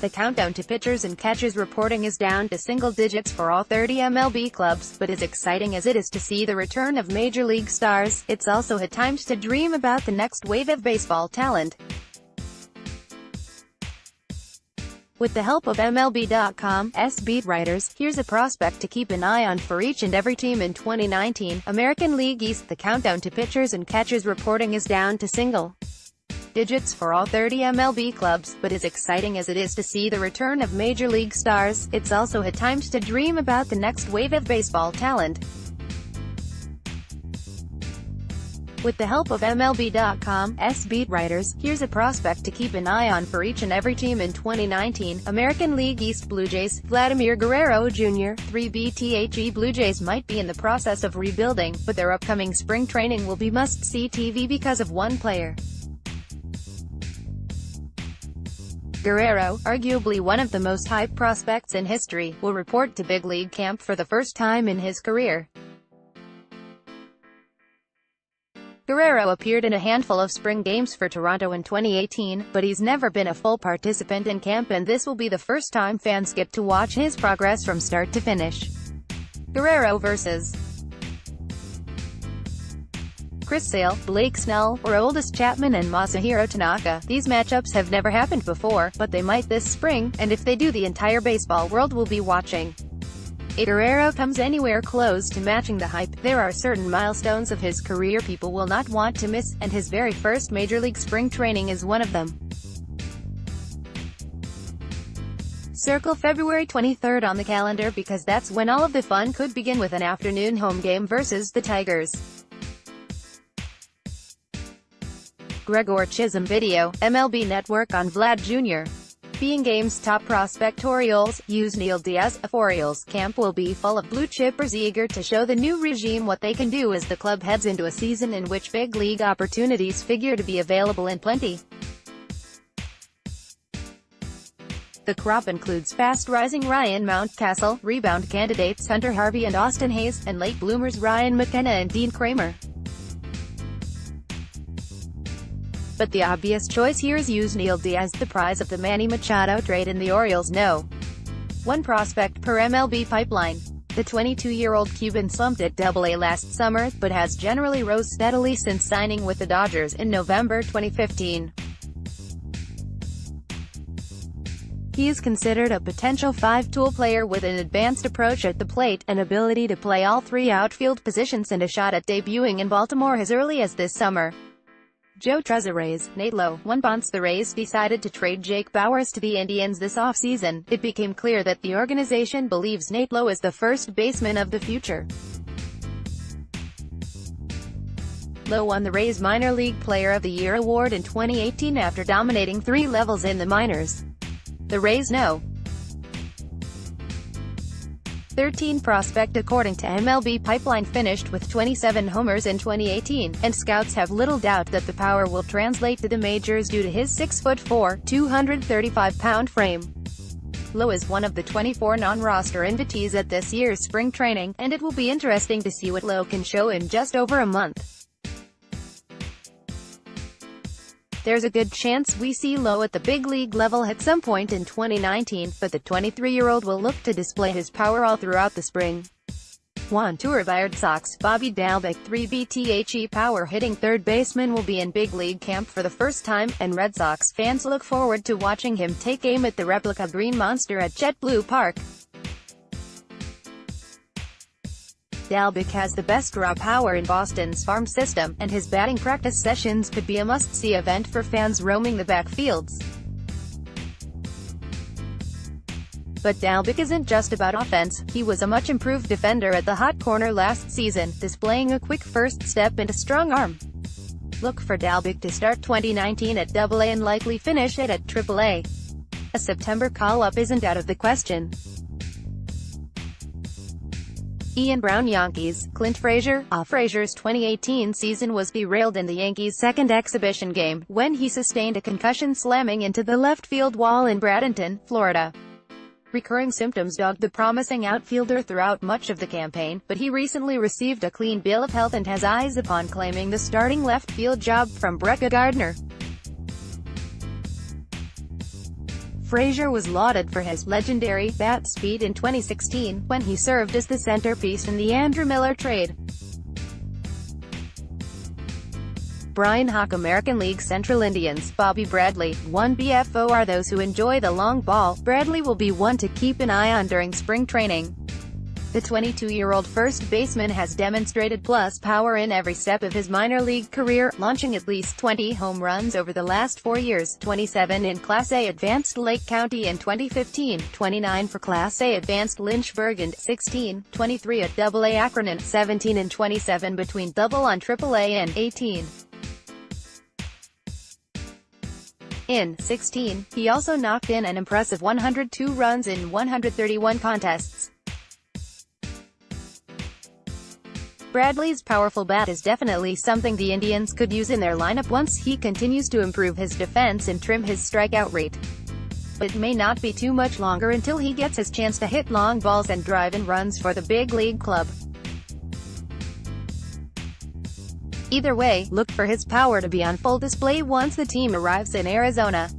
The countdown to pitchers and catchers reporting is down to single digits for all 30 MLB clubs, but as exciting as it is to see the return of Major League stars, it's also a time to dream about the next wave of baseball talent. With the help of MLB.com's beat writers, here's a prospect to keep an eye on for each and every team in 2019. American League East. The countdown to pitchers and catchers reporting is down to single digits for all 30 MLB clubs, but as exciting as it is to see the return of Major League stars, it's also a time to dream about the next wave of baseball talent. With the help of MLB.com's beat writers, here's a prospect to keep an eye on for each and every team in 2019. American League East. Blue Jays. Vladimir Guerrero Jr. 3BTHE Blue Jays might be in the process of rebuilding, but their upcoming spring training will be must-see TV because of one player. Guerrero, arguably one of the most hyped prospects in history, will report to big league camp for the first time in his career. Guerrero appeared in a handful of spring games for Toronto in 2018, but he's never been a full participant in camp, and this will be the first time fans get to watch his progress from start to finish. Guerrero vs. Chris Sale, Blake Snell, or Aroldis Chapman and Masahiro Tanaka. These matchups have never happened before, but they might this spring, and if they do, the entire baseball world will be watching. If Guerrero comes anywhere close to matching the hype, there are certain milestones of his career people will not want to miss, and his very first Major League spring training is one of them. Circle February 23rd on the calendar because that's when all of the fun could begin with an afternoon home game versus the Tigers. Gregor Chisholm video, MLB Network on Vlad Jr. Being game's top prospect. Orioles, Yusniel Diaz. Orioles camp will be full of blue chippers eager to show the new regime what they can do as the club heads into a season in which big league opportunities figure to be available in plenty. The crop includes fast-rising Ryan Mountcastle, rebound candidates Hunter Harvey and Austin Hayes, and late bloomers Ryan McKenna and Dean Kramer. But the obvious choice here is Yusniel Diaz, the prize of the Manny Machado trade, and the Orioles know one prospect per MLB pipeline. The 22-year-old Cuban slumped at Double-A last summer, but has generally rose steadily since signing with the Dodgers in November 2015. He is considered a potential five-tool player with an advanced approach at the plate, an ability to play all three outfield positions, and a shot at debuting in Baltimore as early as this summer. Joe Trezora's Nate Lowe. Once the Rays decided to trade Jake Bauers to the Indians this offseason, it became clear that the organization believes Nate Lowe is the first baseman of the future. Lowe won the Rays Minor League Player of the Year award in 2018 after dominating 3 levels in the minors. The Rays know 13 prospect. According to MLB Pipeline, finished with 27 homers in 2018, and scouts have little doubt that the power will translate to the majors due to his 6'4", 235-pound frame. Lowe is one of the 24 non-roster invitees at this year's spring training, and it will be interesting to see what Lowe can show in just over a month. There's a good chance we see Lowe at the big league level at some point in 2019, but the 23-year-old will look to display his power all throughout the spring. 1. Tour Red Sox. Bobby Dalbec. 3BTHE power-hitting third baseman will be in big league camp for the first time, and Red Sox fans look forward to watching him take aim at the replica Green Monster at JetBlue Park. Dalbec has the best raw power in Boston's farm system, and his batting practice sessions could be a must-see event for fans roaming the backfields. But Dalbec isn't just about offense. He was a much-improved defender at the hot corner last season, displaying a quick first step and a strong arm. Look for Dalbec to start 2019 at Double-A and likely finish it at Triple-A. A September call-up isn't out of the question. Ian Brown. Yankees. Clint Frazier. Frazier's 2018 season was derailed in the Yankees' second exhibition game, when he sustained a concussion slamming into the left field wall in Bradenton, Florida. Recurring symptoms dogged the promising outfielder throughout much of the campaign, but he recently received a clean bill of health and has eyes upon claiming the starting left field job from Brecka Gardner. Frazier was lauded for his legendary bat speed in 2016, when he served as the centerpiece in the Andrew Miller trade. Brian Hawk. American League Central Indians, Bobby Bradley, 1 BFO are those who enjoy the long ball. Bradley will be one to keep an eye on during spring training. The 22-year-old first baseman has demonstrated plus power in every step of his minor league career, launching at least 20 home runs over the last 4 years, 27 in Class A Advanced Lake County in 2015, 29 for Class A Advanced Lynchburg in 16, 23 at AA Akron in 17 and 27 between AA and AAA and 18. In 16, he also knocked in an impressive 102 runs in 131 contests. Bradley's powerful bat is definitely something the Indians could use in their lineup once he continues to improve his defense and trim his strikeout rate. But it may not be too much longer until he gets his chance to hit long balls and drive in runs for the big league club. Either way, look for his power to be on full display once the team arrives in Arizona.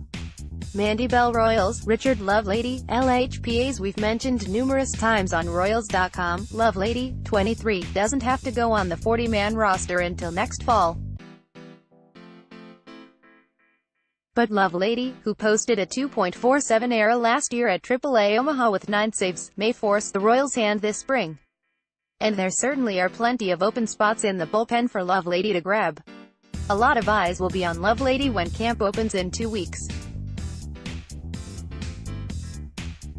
Mandy Bell. Royals, Richard Lovelady, LHPAs. We've mentioned numerous times on Royals.com, Lovelady, 23, doesn't have to go on the 40-man roster until next fall. But Lovelady, who posted a 2.47 ERA last year at AAA Omaha with 9 saves, may force the Royals' hand this spring. And there certainly are plenty of open spots in the bullpen for Lovelady to grab. A lot of eyes will be on Lovelady when camp opens in 2 weeks.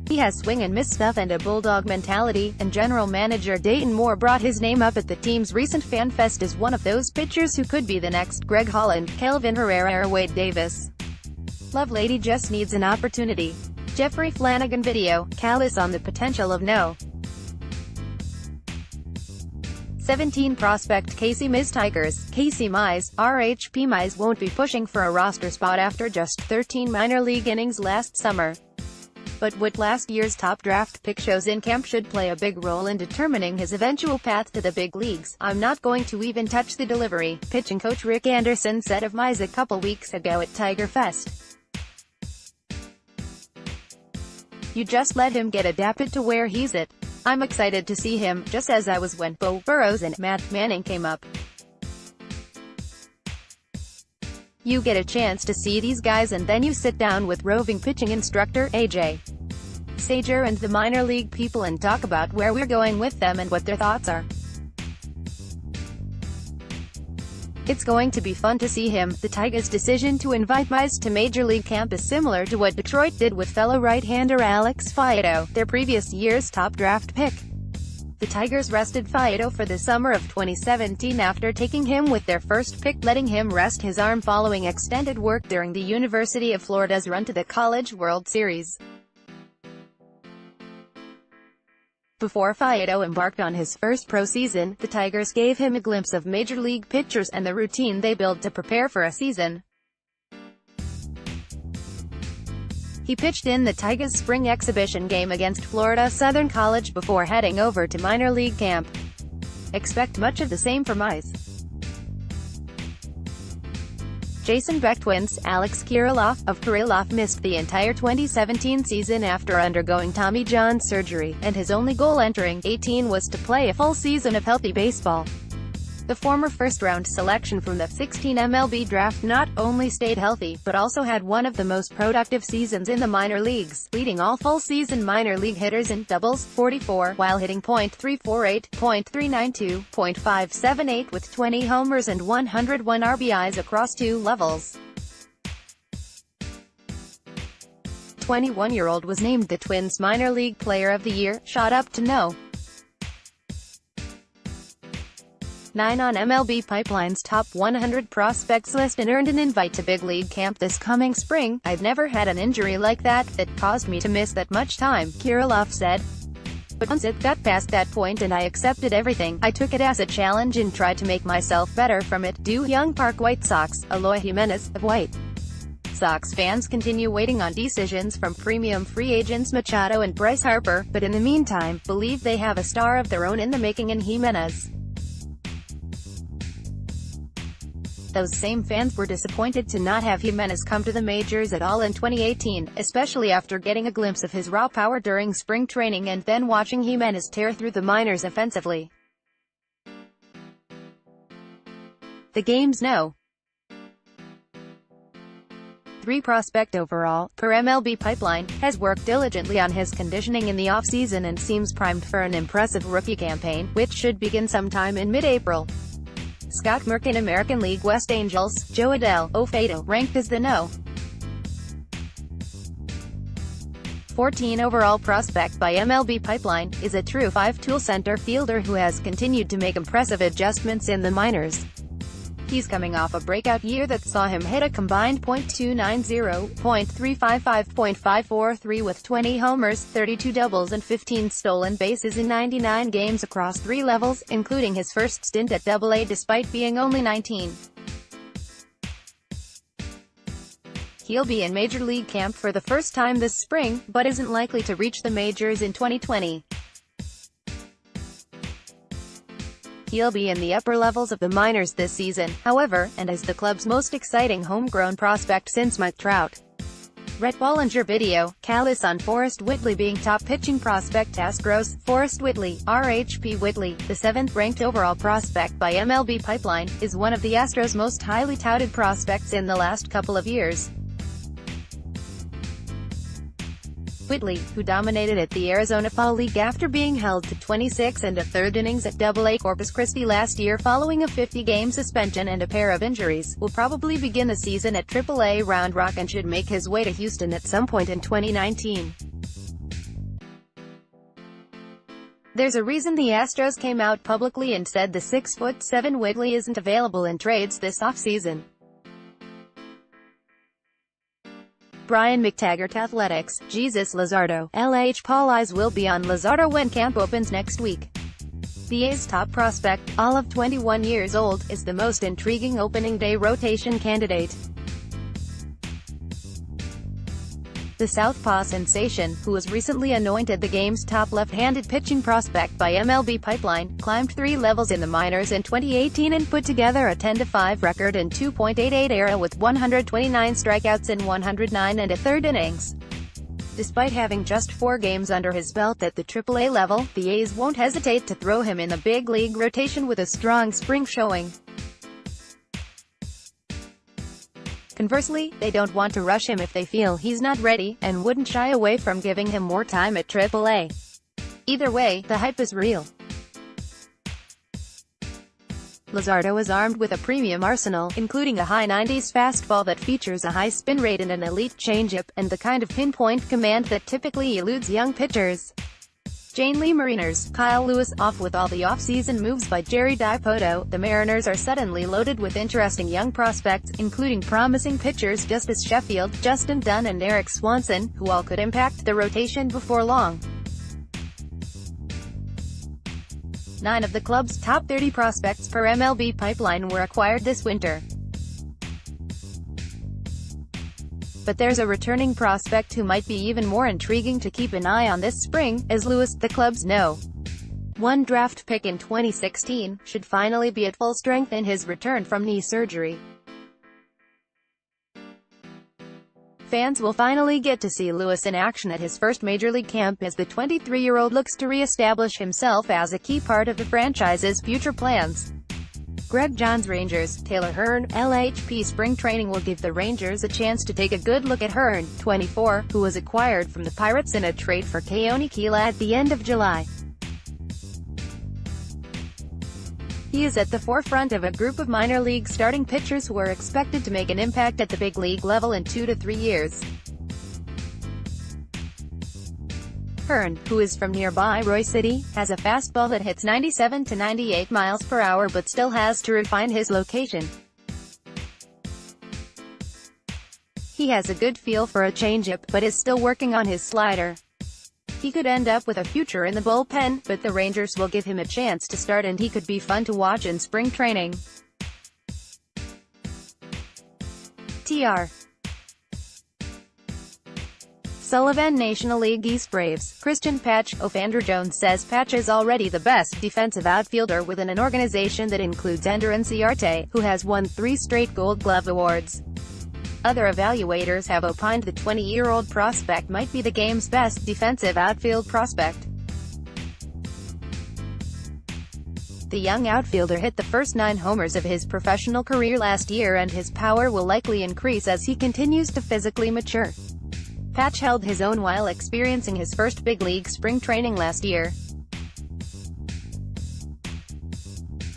He has swing and miss stuff and a bulldog mentality, and general manager Dayton Moore brought his name up at the team's recent Fan Fest as one of those pitchers who could be the next Greg Holland, Kelvin Herrera or Wade Davis. Lovelady just needs an opportunity. Jeffrey Flanagan. Video, callous on the potential of no. 17 prospect Casey Mize. Tigers, Casey Mize, RHP. Mize won't be pushing for a roster spot after just 13 minor league innings last summer. But what last year's top draft pick shows in camp should play a big role in determining his eventual path to the big leagues. I'm not going to even touch the delivery, pitching coach Rick Anderson said of Mize a couple weeks ago at Tiger Fest. You just let him get adapted to where he's at. I'm excited to see him, just as I was when Bo Burrows and Matt Manning came up. You get a chance to see these guys and then you sit down with roving pitching instructor AJ Sager and the minor league people and talk about where we're going with them and what their thoughts are. It's going to be fun to see him. The Tigers' decision to invite Mize to Major League camp is similar to what Detroit did with fellow right-hander Alex Faedo, their previous year's top draft pick. The Tigers rested Faedo for the summer of 2017 after taking him with their first pick, letting him rest his arm following extended work during the University of Florida's run to the College World Series. Before Faedo embarked on his first pro season, the Tigers gave him a glimpse of major league pitchers and the routine they build to prepare for a season. He pitched in the Tigers' spring exhibition game against Florida Southern College before heading over to minor league camp. Expect much of the same from Mize. Jason Beck. Twins, Alex Kirilloff missed the entire 2017 season after undergoing Tommy John surgery, and his only goal entering 18 was to play a full season of healthy baseball. The former first-round selection from the 16 MLB draft not only stayed healthy, but also had one of the most productive seasons in the minor leagues, leading all full-season minor league hitters in doubles, 44, while hitting .348, .392, .578 with 20 homers and 101 RBIs across 2 levels. 21-year-old was named the Twins Minor League Player of the Year, shot up to no. 9 on MLB Pipeline's top 100 prospects list and earned an invite to big league camp this coming spring. I've never had an injury like that caused me to miss that much time, Kirilloff said. But once it got past that point and I accepted everything, I took it as a challenge and tried to make myself better from it. Do Young Park White Sox, Eloy Jimenez, of White Sox fans continue waiting on decisions from premium free agents Machado and Bryce Harper, but in the meantime, believe they have a star of their own in the making in Jimenez. those same fans were disappointed to not have Jimenez come to the majors at all in 2018, especially after getting a glimpse of his raw power during spring training and then watching Jimenez tear through the minors offensively. The game's no. 3 prospect overall, per MLB Pipeline, has worked diligently on his conditioning in the offseason and seems primed for an impressive rookie campaign, which should begin sometime in mid-April. Scott Merkin, American League West Angels, Joe Adell, Ofado, ranked as the no. 14 overall prospect by MLB Pipeline, is a true 5-tool center fielder who has continued to make impressive adjustments in the minors. He's coming off a breakout year that saw him hit a combined .290, .355, .543 with 20 homers, 32 doubles and 15 stolen bases in 99 games across 3 levels, including his first stint at Double-A despite being only 19. He'll be in Major League camp for the first time this spring, but isn't likely to reach the majors in 2020. He'll be in the upper levels of the minors this season, however, and is the club's most exciting homegrown prospect since Mike Trout. Rhett Bollinger Video, Callous on Forrest Whitley being top pitching prospect. Astros, Forrest Whitley, RHP Whitley, the 7th-ranked overall prospect by MLB Pipeline, is one of the Astros' most highly touted prospects in the last couple of years. Whitley, who dominated at the Arizona Fall League after being held to 26 1/3 innings at Double-A Corpus Christi last year following a 50-game suspension and a pair of injuries, will probably begin the season at Triple-A Round Rock and should make his way to Houston at some point in 2019. There's a reason the Astros came out publicly and said the 6'7" Whitley isn't available in trades this offseason. Brian McTaggart Athletics, Jesus Luzardo, LH Paul eyes will be on Luzardo when camp opens next week. The A's top prospect, all of 21 years old, is the most intriguing opening day rotation candidate. The Southpaw sensation, who was recently anointed the game's top left-handed pitching prospect by MLB Pipeline, climbed 3 levels in the minors in 2018 and put together a 10-5 record in 2.88 ERA with 129 strikeouts in 109 1/3 innings. Despite having just 4 games under his belt at the Triple-A level, the A's won't hesitate to throw him in the big league rotation with a strong spring showing. Conversely, they don't want to rush him if they feel he's not ready, and wouldn't shy away from giving him more time at Triple-A. Either way, the hype is real. Luzardo is armed with a premium arsenal, including a high 90s fastball that features a high spin rate and an elite changeup, and the kind of pinpoint command that typically eludes young pitchers. Jane Lee Mariners, Kyle Lewis, off with all the off-season moves by Jerry Dipoto, the Mariners are suddenly loaded with interesting young prospects, including promising pitchers Justice Sheffield, Justin Dunn and Eric Swanson, who all could impact the rotation before long. 9 of the club's top 30 prospects per MLB Pipeline were acquired this winter. But there's a returning prospect who might be even more intriguing to keep an eye on this spring, as Lewis, the club's no. 1 draft pick in 2016, should finally be at full strength in his return from knee surgery. Fans will finally get to see Lewis in action at his first Major League camp as the 23-year-old looks to re-establish himself as a key part of the franchise's future plans. Greg Johns Rangers, Taylor Hearn, LHP spring training will give the Rangers a chance to take a good look at Hearn, 24, who was acquired from the Pirates in a trade for Keone Kela at the end of July. He is at the forefront of a group of minor league starting pitchers who are expected to make an impact at the big league level in 2 to 3 years. Hearn, who is from nearby Roy City, has a fastball that hits 97 to 98 miles per hour but still has to refine his location. He has a good feel for a changeup, but is still working on his slider. He could end up with a future in the bullpen, but the Rangers will give him a chance to start and he could be fun to watch in spring training. Sullivan National League East Braves, Christian Patch, Andrew Jones says Patch is already the best defensive outfielder within an organization that includes Ender Inciarte, who has won 3 straight Gold Glove awards. Other evaluators have opined the 20-year-old prospect might be the game's best defensive outfield prospect. The young outfielder hit the first 9 homers of his professional career last year, and his power will likely increase as he continues to physically mature. Patch held his own while experiencing his first big league spring training last year.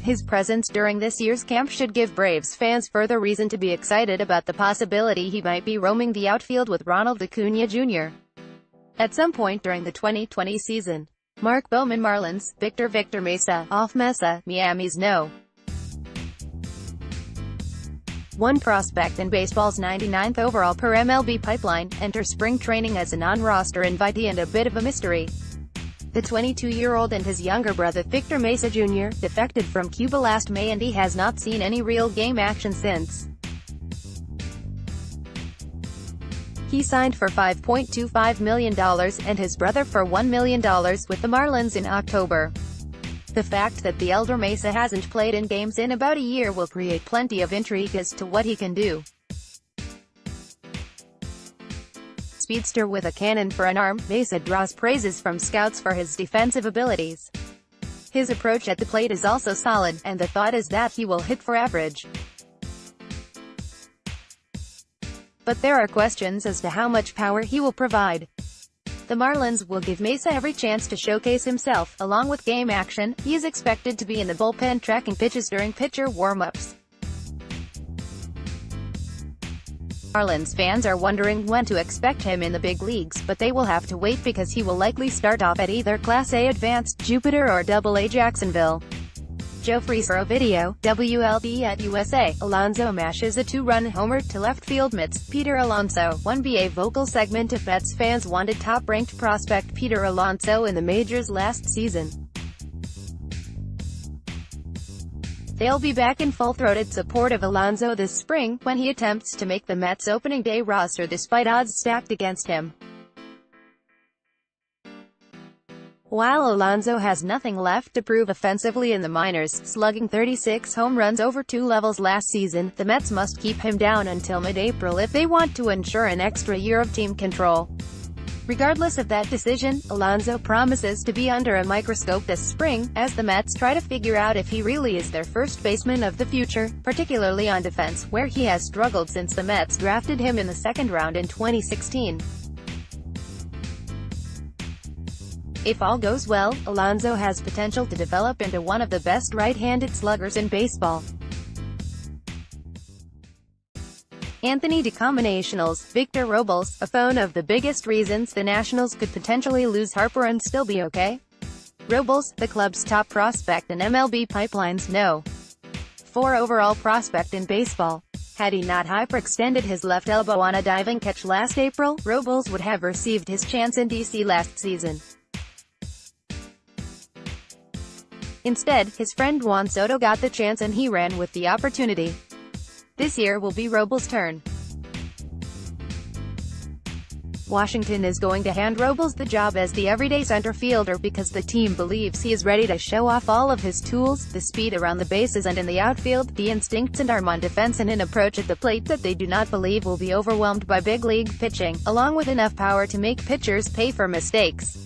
His presence during this year's camp should give Braves fans further reason to be excited about the possibility he might be roaming the outfield with Ronald Acuña Jr. at some point during the 2020 season. Mark Bowman Marlins, Victor Mesa, off Mesa, Miami's no. 1 prospect in baseball's 99th overall per MLB pipeline, enters spring training as a non-roster invitee and a bit of a mystery. The 22-year-old and his younger brother Victor Mesa Jr. defected from Cuba last May, and he has not seen any real game action since. He signed for $5.25 million, and his brother for $1 million, with the Marlins in October. The fact that the elder Mesa hasn't played in games in about a year will create plenty of intrigue as to what he can do. Speedster with a cannon for an arm, Mesa draws praises from scouts for his defensive abilities. His approach at the plate is also solid, and the thought is that he will hit for average. But there are questions as to how much power he will provide. The Marlins will give Mesa every chance to showcase himself. Along with game action, he is expected to be in the bullpen tracking pitches during pitcher warm-ups. Marlins fans are wondering when to expect him in the big leagues, but they will have to wait because he will likely start off at either Class A Advanced, Jupiter, or AA Jacksonville. Joe Freese video, WLB at USA. Alonso mashes a 2-run homer to left field mitts. Peter Alonso. 1BA vocal segment of Mets fans wanted top-ranked prospect Peter Alonso in the majors last season. They'll be back in full-throated support of Alonso this spring, when he attempts to make the Mets' opening day roster despite odds stacked against him. While Alonso has nothing left to prove offensively in the minors, slugging 36 home runs over 2 levels last season, the Mets must keep him down until mid-April if they want to ensure an extra year of team control. Regardless of that decision, Alonso promises to be under a microscope this spring, as the Mets try to figure out if he really is their first baseman of the future, particularly on defense, where he has struggled since the Mets drafted him in the 2nd round in 2016. If all goes well, Alonso has potential to develop into one of the best right-handed sluggers in baseball. Anthony DeCombinationals, Victor Robles, a phone of the biggest reasons the Nationals could potentially lose Harper and still be okay. Robles, the club's top prospect and MLB pipeline's no. 4 overall prospect in baseball. Had he not hyperextended his left elbow on a diving catch last April, Robles would have received his chance in DC last season. Instead, his friend Juan Soto got the chance and he ran with the opportunity. This year will be Robles' turn. Washington is going to hand Robles the job as the everyday center fielder because the team believes he is ready to show off all of his tools, the speed around the bases and in the outfield, the instincts and arm on defense, and an approach at the plate that they do not believe will be overwhelmed by big league pitching, along with enough power to make pitchers pay for mistakes.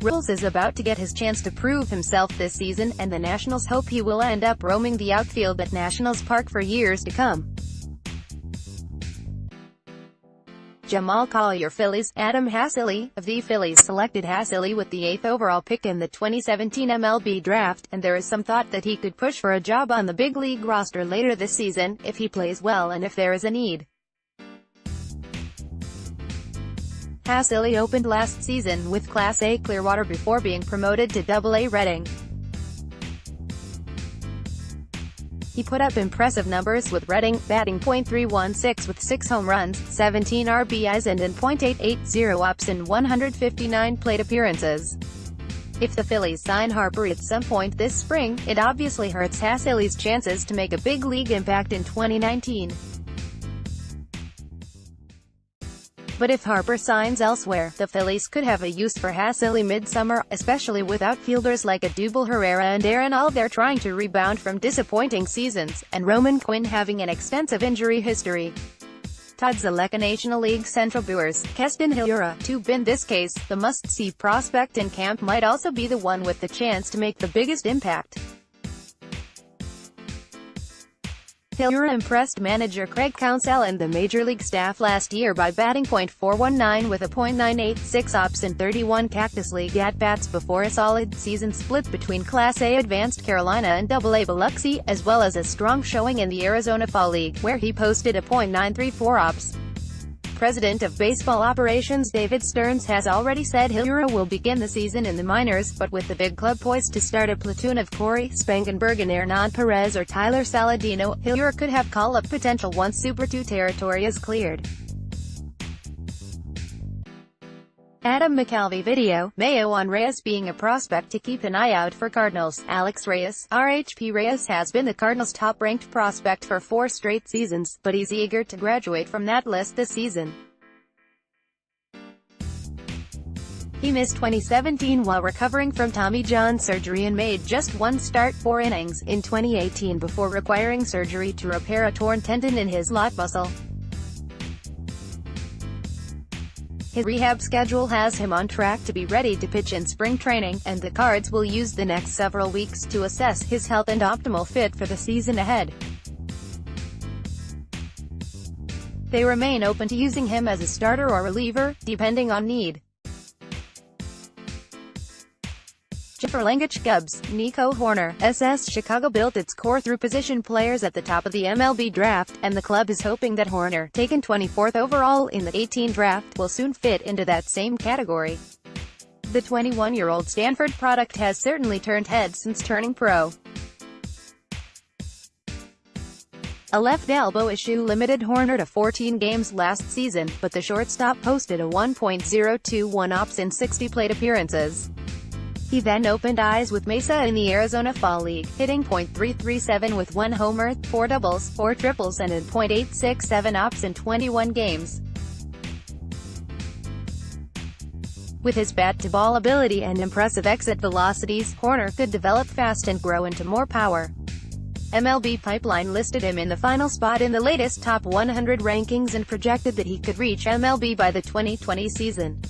Robles is about to get his chance to prove himself this season, and the Nationals hope he will end up roaming the outfield at Nationals Park for years to come. Jamal Collier Phillies. Adam Haseley, of the Phillies, selected Haseley with the 8th overall pick in the 2017 MLB draft, and there is some thought that he could push for a job on the big league roster later this season, if he plays well and if there is a need. Haseley opened last season with Class A Clearwater before being promoted to AA Reading. He put up impressive numbers with Reading, batting .316 with 6 home runs, 17 RBIs and an .880 ops in 159 plate appearances. If the Phillies sign Harper at some point this spring, it obviously hurts Haseley's chances to make a big league impact in 2019. But if Harper signs elsewhere, the Phillies could have a use for Haseley midsummer, especially with outfielders like Odubel Herrera and Aaron Alder trying to rebound from disappointing seasons, and Roman Quinn having an extensive injury history. Todd Zaleka National League Central Brewers, Keston Hiura, to in this case, the must-see prospect in camp might also be the one with the chance to make the biggest impact. Hiura impressed manager Craig Counsell and the Major League staff last year by batting .419 with a .986 ops in 31 Cactus League at-bats before a solid season split between Class A Advanced Carolina and AA Biloxi, as well as a strong showing in the Arizona Fall League, where he posted a .934 ops. President of Baseball Operations David Stearns has already said Hiura will begin the season in the minors, but with the big club poised to start a platoon of Corey Spangenberg and Hernan Perez or Tyler Saladino, Hiura could have call-up potential once Super 2 territory is cleared. Adam McCalvy video, Mayo on Reyes being a prospect to keep an eye out for Cardinals. Alex Reyes, RHP Reyes has been the Cardinals' top-ranked prospect for 4 straight seasons, but he's eager to graduate from that list this season. He missed 2017 while recovering from Tommy John surgery and made just 1 start, 4 innings, in 2018 before requiring surgery to repair a torn tendon in his lat muscle. His rehab schedule has him on track to be ready to pitch in spring training, and the Cards will use the next several weeks to assess his health and optimal fit for the season ahead. They remain open to using him as a starter or reliever, depending on need. Jennifer Langich Cubs, Nico Hoerner, SS Chicago built its core through position players at the top of the MLB draft, and the club is hoping that Hoerner, taken 24th overall in the 2018 draft, will soon fit into that same category. The 21-year-old Stanford product has certainly turned heads since turning pro. A left elbow issue limited Hoerner to 14 games last season, but the shortstop posted a 1.021 ops in 60 plate appearances. He then opened eyes with Mesa in the Arizona Fall League, hitting .337 with 1 homer, 4 doubles, 4 triples and a .867 ops in 21 games. With his bat-to-ball ability and impressive exit velocities, Hoerner could develop fast and grow into more power. MLB Pipeline listed him in the final spot in the latest Top 100 rankings and projected that he could reach MLB by the 2020 season.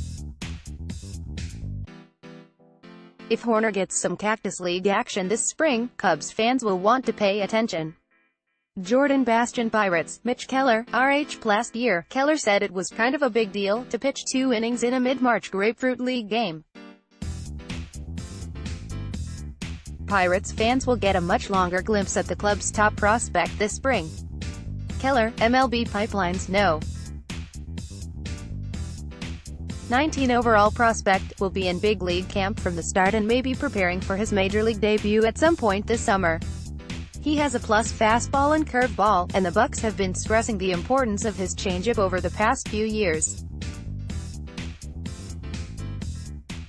If Hoerner gets some Cactus League action this spring, Cubs fans will want to pay attention. Jordan Bastion Pirates, Mitch Keller, RH. Last year, Keller said it was kind of a big deal to pitch 2 innings in a mid-March Grapefruit League game. Pirates fans will get a much longer glimpse at the club's top prospect this spring. Keller, MLB Pipeline's No. 19 overall prospect, will be in big league camp from the start and may be preparing for his major league debut at some point this summer. He has a plus fastball and curveball, and the Bucks have been stressing the importance of his changeup over the past few years.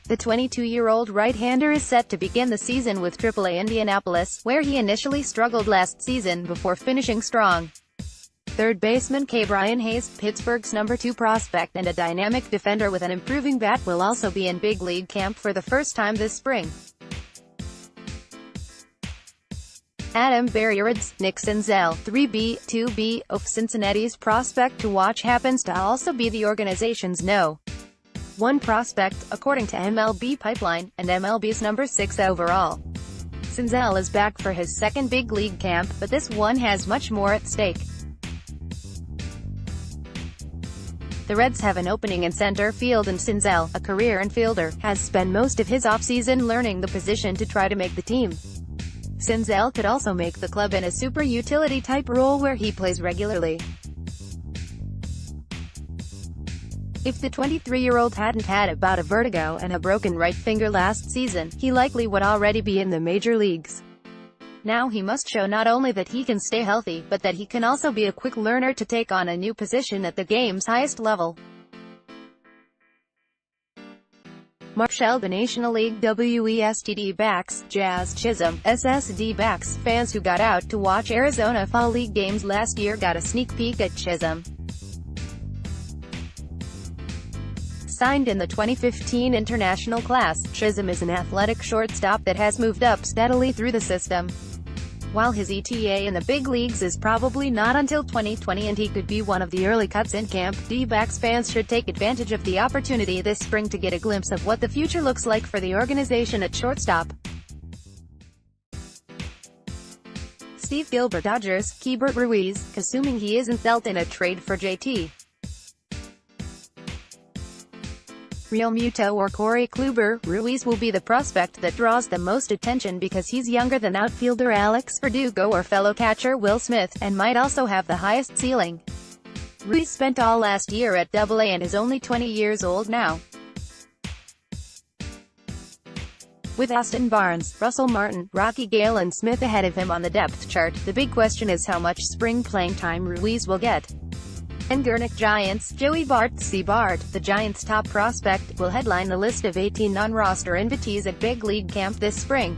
The 22-year-old right-hander is set to begin the season with AAA Indianapolis, where he initially struggled last season before finishing strong. Third baseman Brian Hayes, Pittsburgh's number 2 prospect and a dynamic defender with an improving bat, will also be in big league camp for the first time this spring. Adam Berriards, Nick Senzel, 3B, 2B, of Cincinnati's prospect to watch happens to also be the organization's No. 1 prospect, according to MLB Pipeline, and MLB's number 6 overall. Senzel is back for his second big league camp, but this one has much more at stake. The Reds have an opening in center field and Senzel, a career infielder, has spent most of his offseason learning the position to try to make the team. Senzel could also make the club in a super utility type role where he plays regularly. If the 23-year-old hadn't had a bout of vertigo and a broken right finger last season, he likely would already be in the major leagues. Now he must show not only that he can stay healthy, but that he can also be a quick learner to take on a new position at the game's highest level. Marshall, the National League WESTD backs, Jazz Chisholm, SSD backs. Fans who got out to watch Arizona Fall League games last year got a sneak peek at Chisholm. signed in the 2015 international class. Chisholm is an athletic shortstop that has moved up steadily through the system. While his ETA in the big leagues is probably not until 2020 and he could be one of the early cuts in camp, D-backs fans should take advantage of the opportunity this spring to get a glimpse of what the future looks like for the organization at shortstop. Steve Gilbert, Dodgers, Keibert Ruiz, assuming he isn't dealt in a trade for JT Realmuto or Corey Kluber, Ruiz will be the prospect that draws the most attention because he's younger than outfielder Alex Verdugo or fellow catcher Will Smith, and might also have the highest ceiling. Ruiz spent all last year at Double-A and is only 20 years old now. With Austin Barnes, Russell Martin, Rocky Gale and Smith ahead of him on the depth chart, the big question is how much spring playing time Ruiz will get. And Gurnick Giants, Joey Bart, C. Bart, the Giants' top prospect, will headline the list of 18 non-roster invitees at Big League Camp this spring.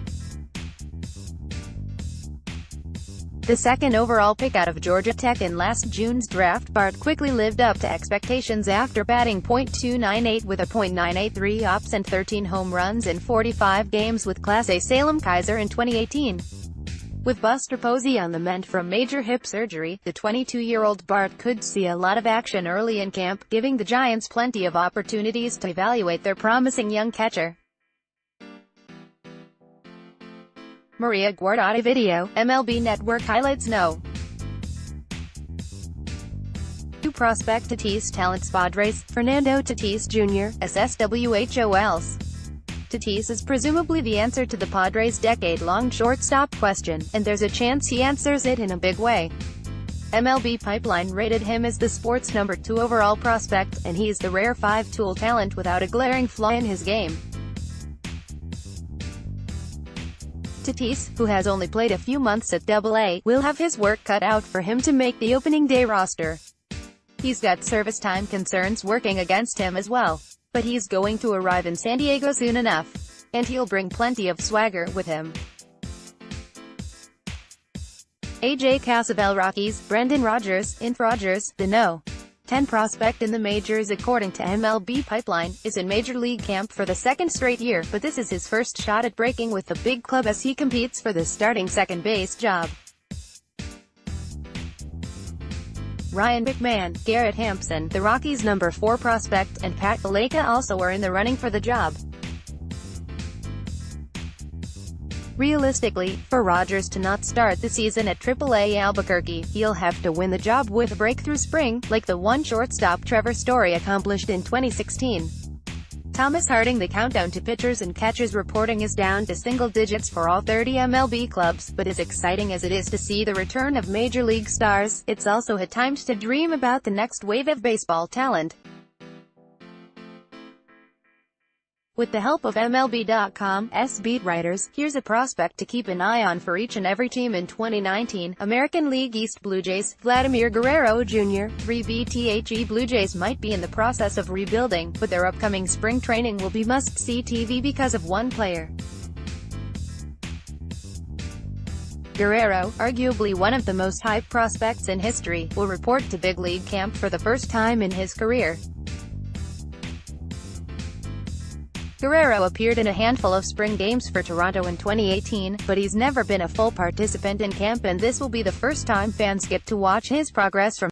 The second overall pick out of Georgia Tech in last June's draft, Bart quickly lived up to expectations after batting .298 with a .983 ops and 13 home runs in 45 games with Class A Salem Kaiser in 2018. With Buster Posey on the mend from major hip surgery, the 22-year-old Bart could see a lot of action early in camp, giving the Giants plenty of opportunities to evaluate their promising young catcher. Maria Guardiola video, MLB Network highlights no. 2 prospect Tatis talents Padres, Fernando Tatis Jr., SSWHOLs. Tatis is presumably the answer to the Padres' decade-long shortstop question, and there's a chance he answers it in a big way. MLB Pipeline rated him as the sport's number 2 overall prospect, and he's the rare 5-tool talent without a glaring flaw in his game. Tatis, who has only played a few months at Double-A, will have his work cut out for him to make the opening day roster. He's got service time concerns working against him as well. But he's going to arrive in San Diego soon enough. And he'll bring plenty of swagger with him. AJ Casabell Rockies, Brendan Rodgers, Rogers, the No. 10 prospect in the majors according to MLB Pipeline, is in Major League Camp for the second straight year, but this is his first shot at breaking with the big club as he competes for the starting second base job. Ryan McMahon, Garrett Hampson, the Rockies' number 4 prospect, and Pat Valaika also are in the running for the job. Realistically, for Rodgers to not start the season at Triple-A Albuquerque, he'll have to win the job with a breakthrough spring, like the one shortstop Trevor Story accomplished in 2016. Thomas Harding. The countdown to pitchers and catchers reporting is down to single digits for all 30 MLB clubs, but as exciting as it is to see the return of Major League stars, it's also at times to dream about the next wave of baseball talent. With the help of MLB.com's beat writers, here's a prospect to keep an eye on for each and every team in 2019. American League East Blue Jays, Vladimir Guerrero Jr. 3BTHE Blue Jays might be in the process of rebuilding, but their upcoming spring training will be must-see TV because of one player. Guerrero, arguably one of the most hyped prospects in history, will report to Big League Camp for the first time in his career. Guerrero appeared in a handful of spring games for Toronto in 2018, but he's never been a full participant in camp, and this will be the first time fans get to watch his progress from